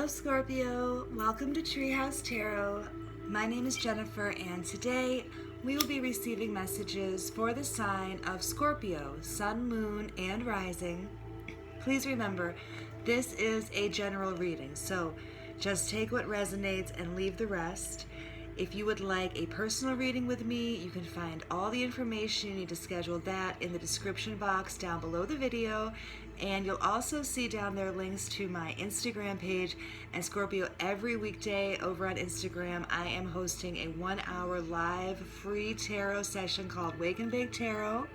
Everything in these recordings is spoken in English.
Scorpio, welcome to TreeHouse Tarot. My name is Jennifer, and today we will be receiving messages for the sign of Scorpio, Sun, Moon, and Rising. Please remember, this is a general reading, so just take what resonates and leave the rest. If you would like a personal reading with me, you can find all the information you need to schedule that in the description box down below the video. And you'll also see down there links to my Instagram page. And Scorpio, every weekday over on Instagram, I am hosting a 1-hour live free tarot session called Wake and Bake Tarot.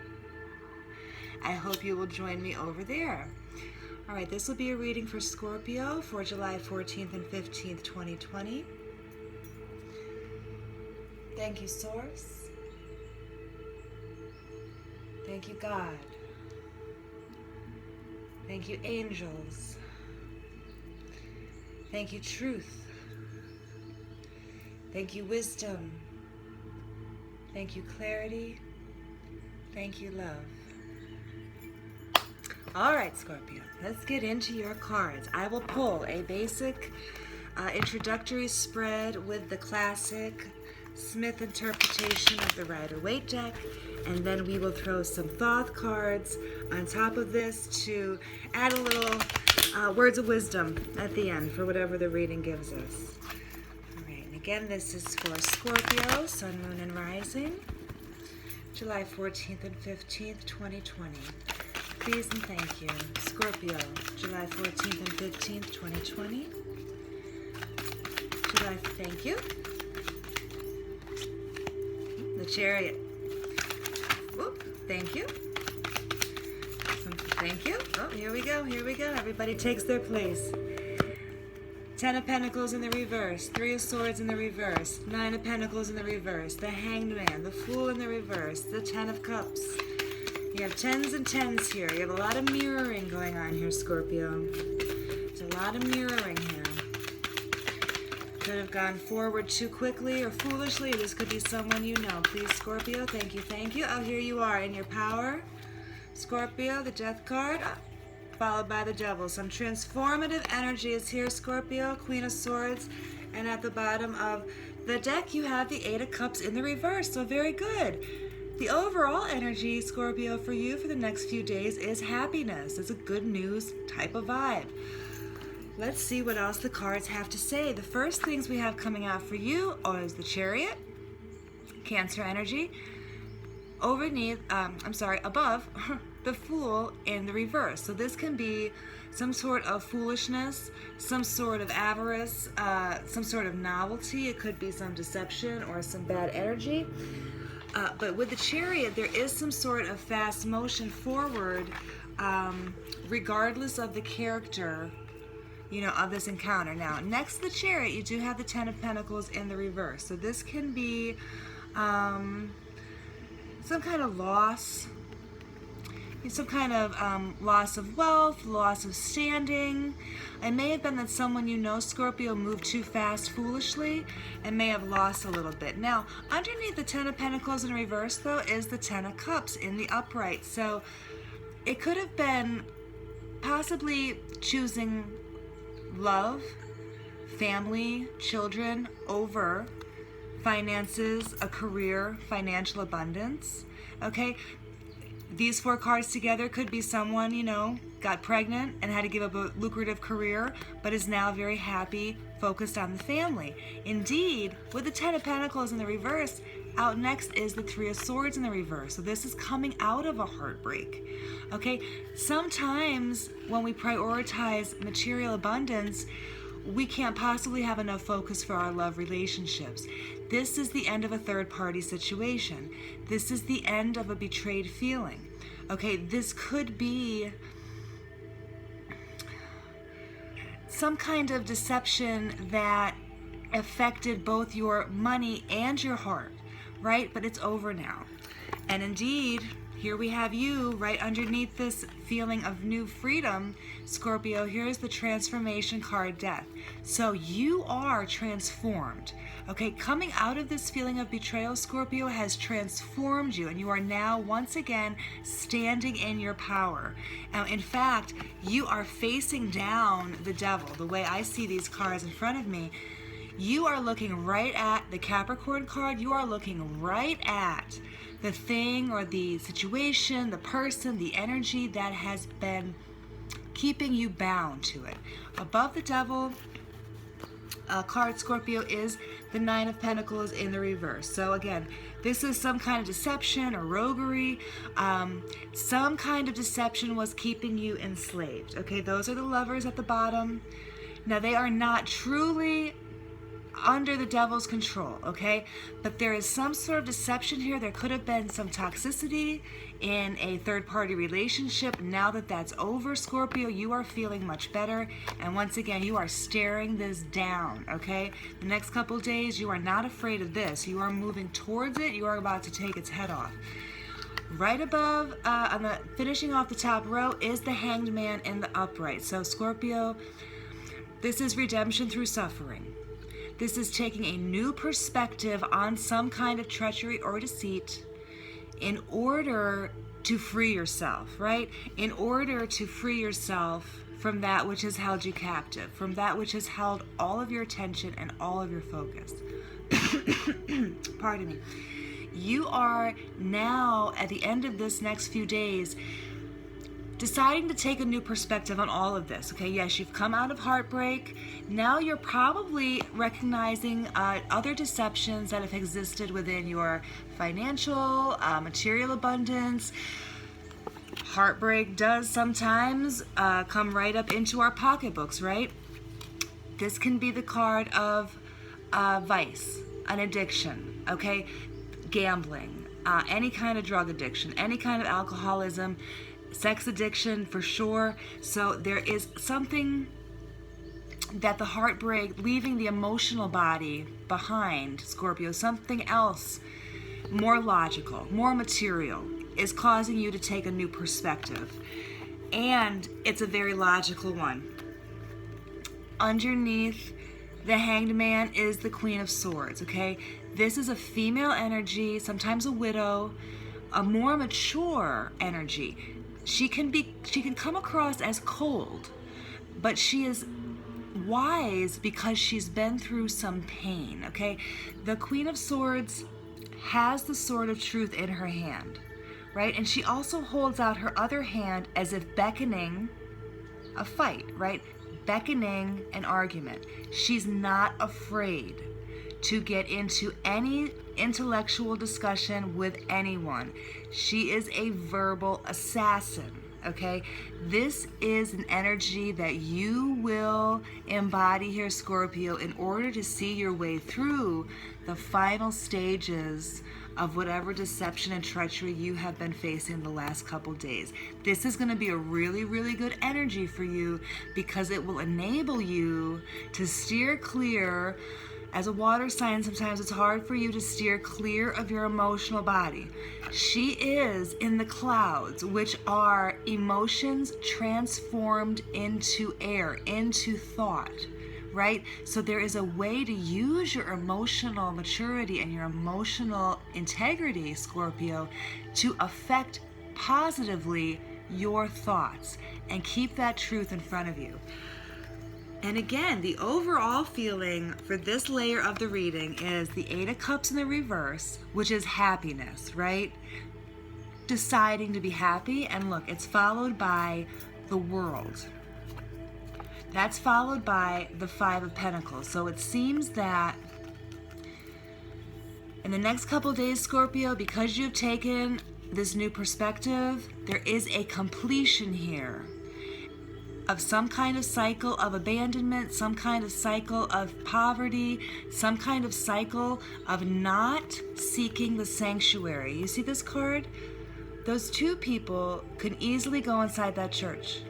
I hope you will join me over there. All right, this will be a reading for Scorpio for July 14th and 15th, 2020. Thank you, Source. Thank you, God. Thank you, angels. Thank you, truth. Thank you, wisdom. Thank you, clarity. Thank you, love. All right, Scorpio, let's get into your cards. I will pull a basic introductory spread with the classic Smith interpretation of the Rider-Waite deck, and then we will throw some Thoth cards on top of this to add a little words of wisdom at the end for whatever the reading gives us. All right, and again, this is for Scorpio, Sun, Moon, and Rising, July 14th and 15th, 2020. Please and thank you. Scorpio, July 14th and 15th, 2020. July, thank you. The Chariot. Oop, thank you. Thank you. Oh, here we go. Everybody takes their place. 10 of Pentacles in the reverse. 3 of Swords in the reverse. 9 of Pentacles in the reverse. The Hanged Man. The Fool in the reverse. The 10 of Cups. You have 10s and 10s here. You have a lot of mirroring going on here, Scorpio. There's a lot of mirroring here. Could have gone forward too quickly or foolishly. This could be someone you know. Please, Scorpio, thank you, thank you. Oh, here you are in your power. Scorpio, the Death card, followed by the Devil. Some transformative energy is here, Scorpio, Queen of Swords. And at the bottom of the deck, you have the 8 of Cups in the reverse. So very good. The overall energy, Scorpio, for you for the next few days is happiness. It's a good news type of vibe. Let's see what else the cards have to say. The first things we have coming out for you is the Chariot, Cancer energy, above the Fool in the reverse. So this can be some sort of foolishness, some sort of avarice, some sort of novelty. It could be some deception or some bad energy. But with the Chariot, there is some sort of fast motion forward, regardless of the character, of this encounter. Now, next to the Chariot, you do have the 10 of Pentacles in the reverse. So this can be some kind of loss, some kind of loss of wealth, loss of standing. It may have been that someone Scorpio, moved too fast foolishly and may have lost a little bit. Now, underneath the 10 of Pentacles in reverse, though, is the 10 of Cups in the upright. So it could have been possibly choosing love, family, children over finances, a career, financial abundance. Okay, these 4 cards together could be someone, got pregnant and had to give up a lucrative career, but is now very happy, focused on the family. Indeed, with the 10 of Pentacles in the reverse, out next is the 3 of Swords in the reverse. So this is coming out of a heartbreak. Okay, sometimes when we prioritize material abundance, we can't possibly have enough focus for our love relationships. This is the end of a third-party situation. This is the end of a betrayed feeling. Okay, this could be some kind of deception that affected both your money and your heart, right? But it's over now. And indeed, here we have you right underneath this feeling of new freedom, Scorpio. Here's the transformation card, Death. So you are transformed. Okay, coming out of this feeling of betrayal, Scorpio, has transformed you, and you are now once again standing in your power. In fact, you are facing down the devil. The way I see these cards in front of me, you are looking right at the Capricorn card. You are looking right at the thing or the situation, the person, the energy that has been keeping you bound to it. Above the devil card, Scorpio, is the Nine of Pentacles in the reverse. So again, this is some kind of deception or roguery. Some kind of deception was keeping you enslaved. Okay, those are the Lovers at the bottom. Now, they are not truly under the devil's control, okay? But there is some sort of deception here. There could have been some toxicity in a third-party relationship. Now that that's over, Scorpio, you are feeling much better. And once again, you are staring this down, okay? The next couple days, you are not afraid of this. You are moving towards it. You are about to take its head off. Right above, finishing off the top row, is the Hanged Man in the upright. So, Scorpio, this is redemption through suffering. This is taking a new perspective on some kind of treachery or deceit in order to free yourself, right? In order to free yourself from that which has held you captive, from that which has held all of your attention and all of your focus. Pardon me. You are now, at the end of this next few days, deciding to take a new perspective on all of this. Okay, yes, you've come out of heartbreak. Now you're probably recognizing other deceptions that have existed within your financial, material abundance. Heartbreak does sometimes come right up into our pocketbooks, right? This can be the card of vice, an addiction, okay? Gambling, any kind of drug addiction, any kind of alcoholism, sex addiction for sure. So there is something that the heartbreak, leaving the emotional body behind, Scorpio, something else more logical, more material, is causing you to take a new perspective. And it's a very logical one. Underneath the Hanged Man is the Queen of Swords, okay? This is a female energy, sometimes a widow, a more mature energy. She can come across as cold, but she is wise because she's been through some pain, okay? The Queen of Swords has the sword of truth in her hand, right? And she also holds out her other hand as if beckoning a fight, right? Beckoning an argument. She's not afraid to get into any intellectual discussion with anyone. She is a verbal assassin, okay? This is an energy that you will embody here, Scorpio, in order to see your way through the final stages of whatever deception and treachery you have been facing the last couple days. This is going to be a really, really good energy for you because it will enable you to steer clear. As a water sign, sometimes it's hard for you to steer clear of your emotional body. She is in the clouds, which are emotions transformed into air, into thought, right? So there is a way to use your emotional maturity and your emotional integrity, Scorpio, to affect positively your thoughts and keep that truth in front of you. And again, the overall feeling for this layer of the reading is the Eight of Cups in the reverse, which is happiness, right? Deciding to be happy. And look, it's followed by the World. That's followed by the Five of Pentacles. So it seems that in the next couple days, Scorpio, because you've taken this new perspective, there is a completion here of some kind of cycle of abandonment, some kind of cycle of poverty, some kind of cycle of not seeking the sanctuary. You see this card? Those two people could easily go inside that church.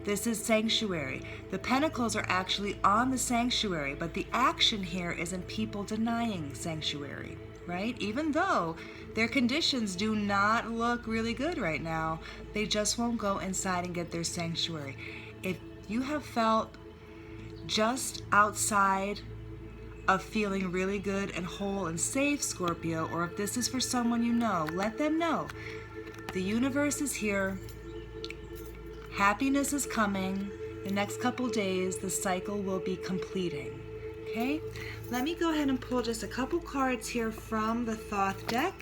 This is sanctuary. The pentacles are actually on the sanctuary, but the action here is in people denying sanctuary. right? Even though their conditions do not look really good right now, they just won't go inside and get their sanctuary. If you have felt just outside of feeling really good and whole and safe, Scorpio, or if this is for someone you know, let them know. The universe is here. Happiness is coming. The next couple days, the cycle will be completing. Okay? Let me go ahead and pull just a couple cards here from the Thoth deck,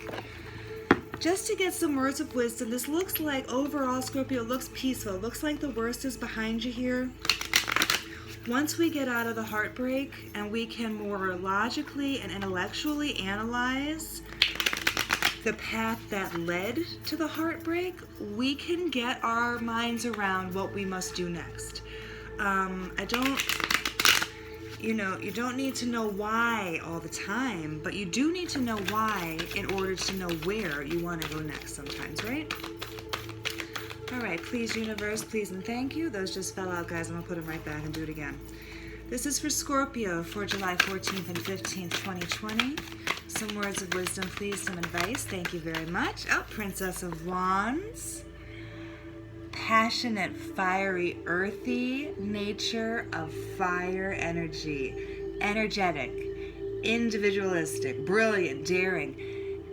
just to get some words of wisdom. This looks like, overall, Scorpio, it looks peaceful. It looks like the worst is behind you here. Once we get out of the heartbreak and we can more logically and intellectually analyze the path that led to the heartbreak, we can get our minds around what we must do next. You don't need to know why all the time, but you do need to know why in order to know where you want to go next sometimes, right? All right, please, universe, please, and thank you. Those just fell out, guys. I'm going to put them right back and do it again. This is for Scorpio for July 14th and 15th, 2020. Some words of wisdom, please, some advice. Thank you very much. Oh, Princess of Wands. Passionate, fiery, earthy nature of fire energy. Energetic, individualistic, brilliant, daring.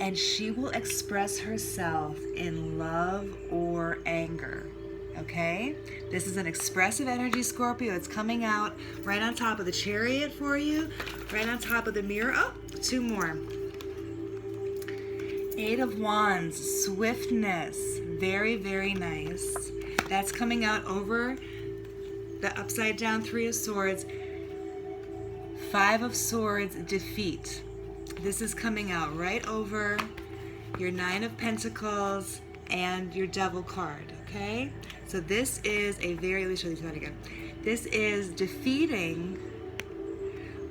And she will express herself in love or anger. Okay? This is an expressive energy, Scorpio. It's coming out right on top of the Chariot for you, right on top of the Mirror. Oh, two more. Eight of Wands, swiftness. Very, very nice. That's coming out over the upside down Three of Swords. Five of Swords, defeat. This is coming out right over your Nine of Pentacles and your Devil card, okay? So this is a very, let me show you that again. This is defeating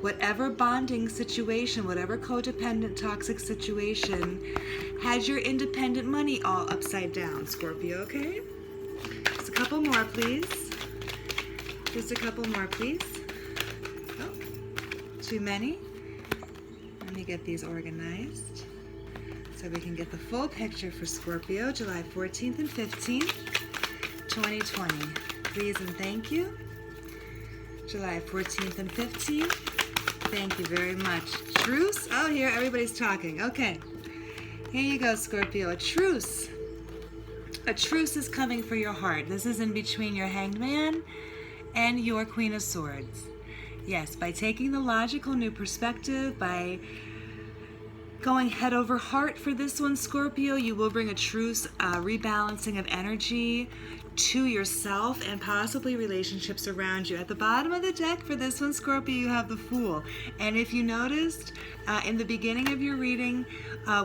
whatever bonding situation, whatever codependent, toxic situation has your independent money all upside down, Scorpio, okay? Just a couple more, please. Just a couple more, please. Oh, too many. Let me get these organized so we can get the full picture for Scorpio, July 14th and 15th, 2020. Please and thank you. July 14th and 15th. Thank you very much. Truce? Oh, here, everybody's talking. Okay. Here you go, Scorpio. A truce. A truce is coming for your heart. This is in between your Hanged Man and your Queen of Swords. Yes, by taking the logical new perspective, by going head over heart for this one, Scorpio, you will bring a truce, rebalancing of energy to yourself and possibly relationships around you. At the bottom of the deck for this one, Scorpio, you have the Fool. And if you noticed, in the beginning of your reading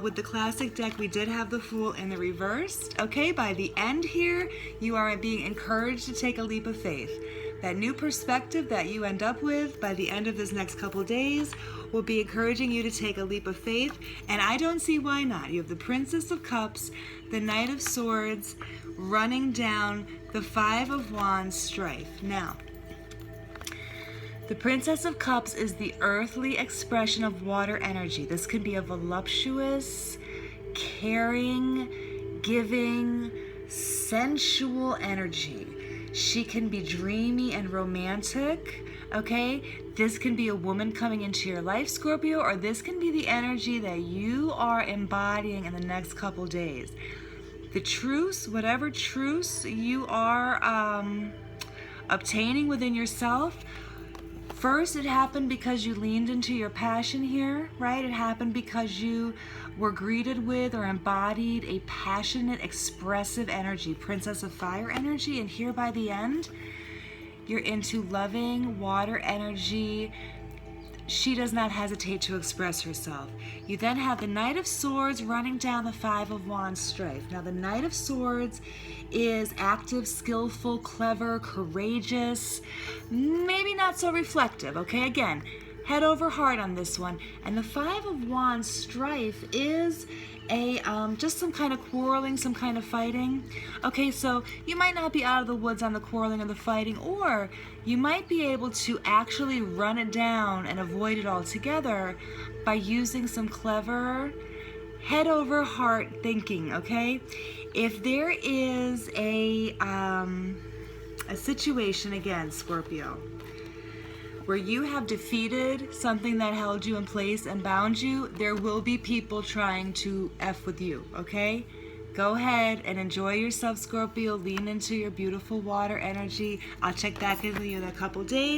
with the classic deck, we did have the Fool in the reversed. Okay, by the end here, you are being encouraged to take a leap of faith. That new perspective that you end up with by the end of this next couple days will be encouraging you to take a leap of faith, and I don't see why not. You have the Princess of Cups, the Knight of Swords, running down the Five of Wands strife. Now, the Princess of Cups is the earthly expression of water energy. This could be a voluptuous, caring, giving, sensual energy. She can be dreamy and romantic, okay? This can be a woman coming into your life, Scorpio, or this can be the energy that you are embodying in the next couple days. The truce, whatever truce you are obtaining within yourself, first it happened because you leaned into your passion here, right? It happened because you were greeted with or embodied a passionate, expressive energy, Princess of Fire energy, and here by the end, you're into loving water energy. She does not hesitate to express herself. You then have the Knight of Swords running down the Five of Wands strife. Now the Knight of Swords is active, skillful, clever, courageous, maybe not so reflective, okay? Again, head over heart on this one. And the Five of Wands strife is just some kind of quarreling, some kind of fighting. Okay, so you might not be out of the woods on the quarreling or the fighting, or you might be able to actually run it down and avoid it altogether by using some clever head over heart thinking. Okay, if there is a situation, again, Scorpio, where you have defeated something that held you in place and bound you, there will be people trying to F with you, okay? Go ahead and enjoy yourself, Scorpio. Lean into your beautiful water energy. I'll check back in with you in a couple days.